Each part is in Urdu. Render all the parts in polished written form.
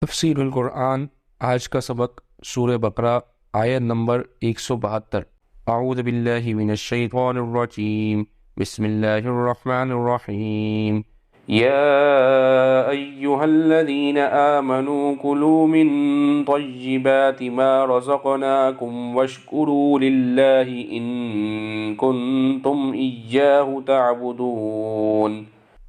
تفسیر القرآن آج کا سبق سورہ بقرہ آیت نمبر 172۔ اعوذ باللہ من الشیطان الرجیم، بسم اللہ الرحمن الرحیم۔ یا ایہا الذین آمنوا کلوا من طیبات ما رزقناکم واشکروا للہ ان کنتم ایاہ تعبدون۔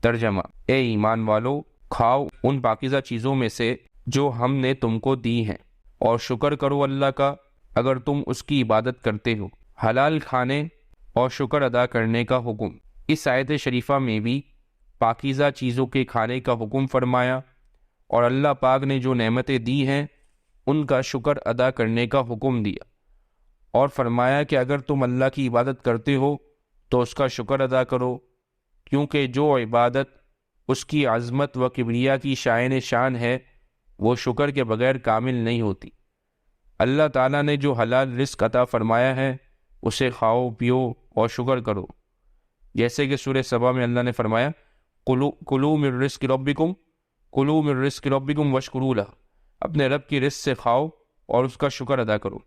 ترجمہ: اے ایمان والو، کھاؤ ان پاکیزہ چیزوں میں سے جو ہم نے تم کو دی ہیں، اور شکر کرو اللہ کا اگر تم اس کی عبادت کرتے ہو۔ حلال کھانے اور شکر ادا کرنے کا حکم۔ اس آیت شریفہ میں بھی پاکیزہ چیزوں کے کھانے کا حکم فرمایا، اور اللہ پاک نے جو نعمتیں دی ہیں ان کا شکر ادا کرنے کا حکم دیا، اور فرمایا کہ اگر تم اللہ کی عبادت کرتے ہو تو اس کا شکر ادا کرو، کیونکہ جو عبادت اس کی عظمت و کبریا کی شائن شان ہے وہ شکر کے بغیر کامل نہیں ہوتی۔ اللہ تعالیٰ نے جو حلال رزق عطا فرمایا ہے اسے کھاؤ پیو اور شکر کرو، جیسے کہ سورہ سبا میں اللہ نے فرمایا کلوا من رزق ربکم کلوا من رزق ربکم واشکروا لہ، اپنے رب کی رزق سے کھاؤ اور اس کا شکر ادا کرو۔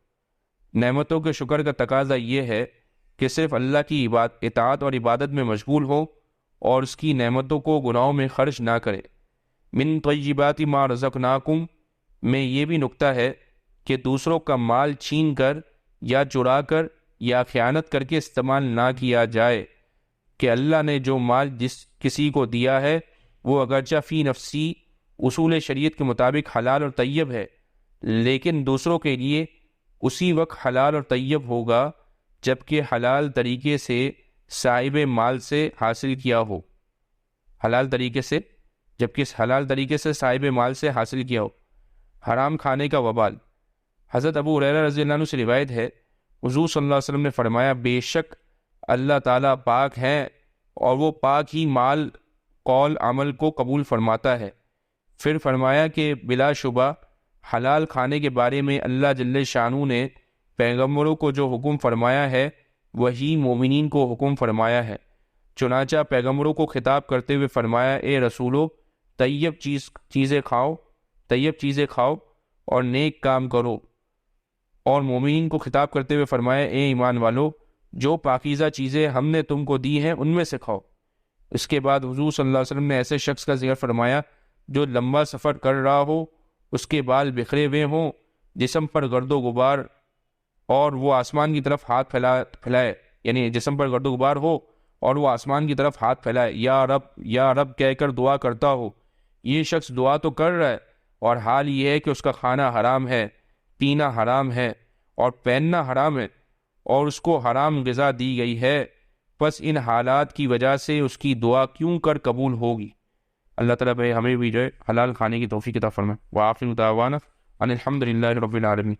نعمتوں کے شکر کا تقاضا یہ ہے کہ صرف اللہ کی اطاعت اور عبادت میں مشغول ہو اور اس کی نعمتوں کو گناہوں میں خرچ نہ کرے۔ من طیبات ما رزقناکم میں یہ بھی نکتہ ہے کہ دوسروں کا مال چھین کر یا چرا کر یا خیانت کر کے استعمال نہ کیا جائے، کہ اللہ نے جو مال جس کسی کو دیا ہے وہ اگرچہ فی نفسی اصول شریعت کے مطابق حلال اور طیب ہے، لیکن دوسروں کے لیے اسی وقت حلال اور طیب ہوگا جبکہ حلال طریقے سے صاحب مال سے حاصل کیا ہو، حلال طریقے سے صاحب مال سے حاصل کیا ہو۔ حرام کھانے کا وبال۔ حضرت ابو ہریرہ رضی اللہ عنہ سے روایت ہے، حضور صلی اللہ علیہ وسلم نے فرمایا، بے شک اللہ تعالیٰ پاک ہیں اور وہ پاک ہی مال قول عمل کو قبول فرماتا ہے۔ پھر فرمایا کہ بلا شبہ حلال کھانے کے بارے میں اللہ جل شانہ نے پیغمبروں کو جو حکم فرمایا ہے وہی مومنین کو حکم فرمایا ہے۔ چنانچہ پیغمبروں کو خطاب کرتے ہوئے فرمایا، اے رسولو، طیب چیزیں کھاؤ اور نیک کام کرو، اور مومنین کو خطاب کرتے ہوئے فرمایا، اے ایمان والو، جو پاکیزہ چیزیں ہم نے تم کو دی ہیں ان میں سے کھاؤ۔ اس کے بعد حضور صلی اللہ علیہ وسلم نے ایسے شخص کا ذکر فرمایا جو لمبا سفر کر رہا ہو، اس کے بال بکھرے ہوئے ہوں، جسم پر گرد و غبار، اور وہ آسمان کی طرف ہاتھ پھیلائے، یعنی جسم پر گرد و غبار ہو اور وہ آسمان کی طرف ہاتھ پھیلائے، یا رب کہہ کر دعا کرتا ہو۔ یہ شخص دعا تو کر رہا ہے اور حال یہ ہے کہ اس کا کھانا حرام ہے، پینا حرام ہے اور پہننا حرام ہے، اور اس کو حرام غذا دی گئی ہے، پس ان حالات کی وجہ سے اس کی دعا کیوں کر قبول ہوگی؟ اللہ تعالیٰ ہمیں بھی جو ہے حلال کھانے کی توفیق عطا فرمائے۔ وآخر دعوانا ان الحمد للہ رب العالمین۔